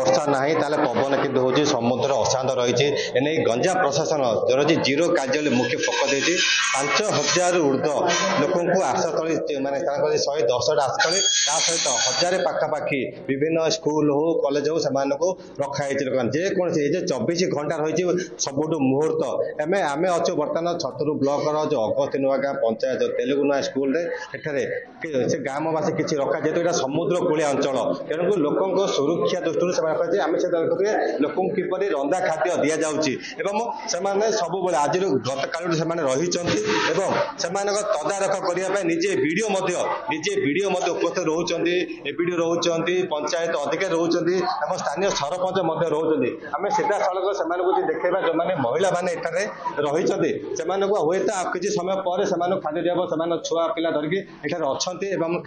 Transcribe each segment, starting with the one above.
वर्षा ना पवन कि हूँ समुद्र अशांत रही एने गंजा प्रशासन जरूरी जीरो कार्यालय मुख्य फोकस देती 5000 ऊर्ध लोक आश्रयस्थली माने 110टा आश्रयस्थली ता सहित 1000 पाखापाखि विभिन्न स्कूल हो कॉलेज हो से रखाई जेकोसी 24 घंटा रही सबुठ मुहूर्त आम अच्छु बर्तमान छतुर ब्लॉक जो अगस्ती नुआ गाँ पंचायत तेलुगु नुआ स्कूल से ग्रामवासी किसी रखा जेहेतु यहाँ समुद्र कूलिया अंचल तेणुक लोकों सुरक्षा दृष्टि आम से लोक किपर रंधा खाद्य दि जाऊँगी सब आज गतकाल रही तदारख करने निजे वीडियो उपस्थित रोचे एपीडी रोचे पंचायत अधिकारी रोचे स्थानीय सरपंच रोचे आम सीधा सड़क से देखा जो मैंने महिला मैंने रही हुए तो किसी समय पर खाद्य दिया से छुआ पिला धरिकी एठार अच्छा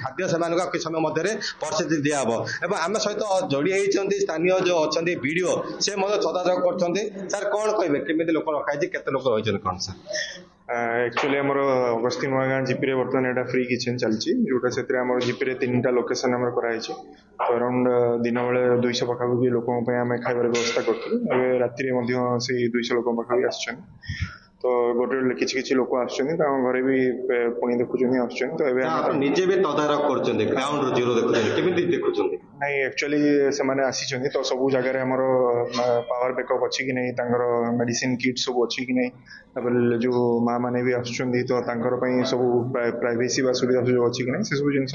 खाद्य से किसी समय मध्य परिस्थिति दिहब एवं आम सहित जोड़ी होती स्थानीय जो अच्छा वीडियो से तदारख कर सर कौन कहे केमी लोक रखाई के लोक रही कौन सर एक्चुअली आमर अगस्ती नुआ गाँ जीपी बर्तमान यहाँ फ्री किचेन चलती जोटा से जीपी 3टा लोकेशन आम कराई तो अराउंड दिन बेले 200 पाखापाखि लोकों आम खाइबार व्यवस्था करूँ राति से 200 लोक पाखापाखि आस तो गोटे किसी लोक आसरे भी पुणी देखुं तो निजे भी तदारख कर ग्राउंड जीरो देखुं नहीं एक्चुअली से आसी तो सब जगह आमर पावर बैकअप अच्छी कि नहीं मेडिसिन किट सब अच्छी कि नहीं जो माँ मैंने भी आसुँच तो सब प्राइवेसी सुविधा सुजोग अच्छी कि नहीं से सब जिन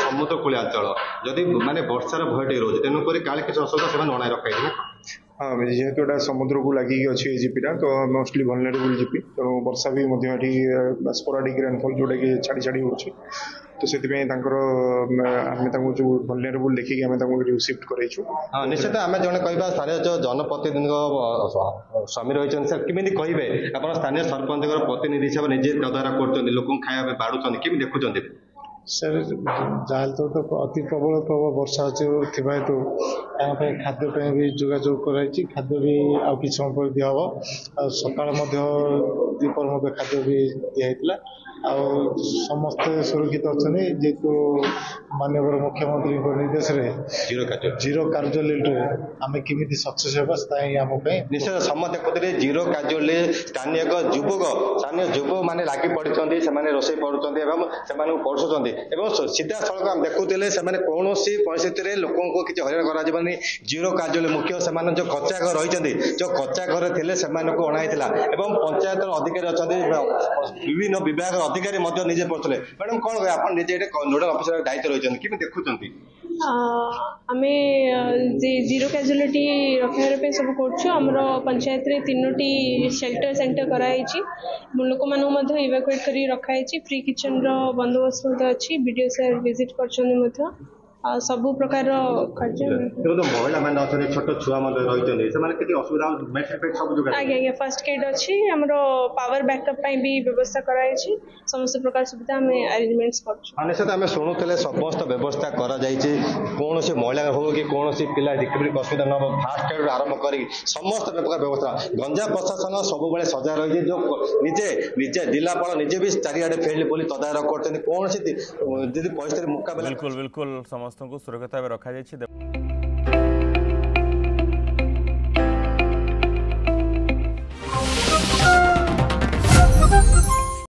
समुद्र कूलिया अंचल जदि माने वर्षार भय रोज तेणुक काले किसी असुविधा से अणाई रखाई हाँ जेहेतु एटा समुद्र को लगी अच्छी जीपीटा तो मोस्टली वल्नरेबल जीपी तेणु वर्षा भी स्पोराडिक रेनफॉल जोटा कि छाड़ी छाड़ी हो तो से आम जो वल्नरेबल देखिए आम शिफ्ट करूँ हाँ निश्चित आम जन कह स्थानीय जो जनप्रतिनिधि स्वामी रही सर केमी कहे आप स्थानीय सरपंच प्रतिनिधि हिसाब से निजे तदारख कर लोक खाया बाढ़ुं केमी देखुं सर जहाँ तो अति प्रबल प्रबल वर्षा अच्छी हेतु खाद्य भी जोगाजोग कराई खाद्य भी आउ कि समय पर दिहब सकाल दीपर खाद्य भी दिखाई समस्ते सुरक्षित अच्छा जेहेतु माननीय मुख्यमंत्री निर्देश जीरो कार्यालय आम केमी सक्सेस आम निश्चय समस्त देखुते जीरो कार्यालय स्थानीय युवक मैंने लगी पड़ते से रोसे पढ़ुं पढ़ुं सीधा सड़क आम देखुले कौन परिस्थिति लोक किसी हईराण कर जीरो कार्यालय मुख्य से जो कच्चा घर रही जो कच्चा घर थे अणाई पंचायत अधिकारी अच्छा विभिन्न विभाग अधिकारी निजे पढ़ुले मैडम कौन कहे आप निजे नोडल अफिसर दायित्व रही कि देखुं आम जीरो कैजुअलिटी रखार सब कर पंचायत रे 3टी शेल्टर सेंटर कराई लोक मानक इवाकुएट कर रखाई फ्री किचन बंदोबस्त अच्छी बीडीओ सर विजिट कर सब प्रकार कार्य महिला मैंने छोट छुआ रही आज्ञा फर्स्ट एड अच्छी आम पावर बैकअप भी व्यवस्था कराई समस्त प्रकार सुविधा आम अरेंजमेंट्स कर आम शुणुले समस्त व्यवस्था कौन सी महिला हो कि कौन सी पिला असुविधा न हो फास्ट एड आरंभ कर समस्त प्रकार व्यवस्था गंजा प्रशासन सब सजा रही जो निजे जिलापाल निजे भी चारिआडे फील्ड तदारख कर कौन सी परिस्थिति मुकाबला बिल्कुल बिल्कुल समस्त को सुरक्षित रखा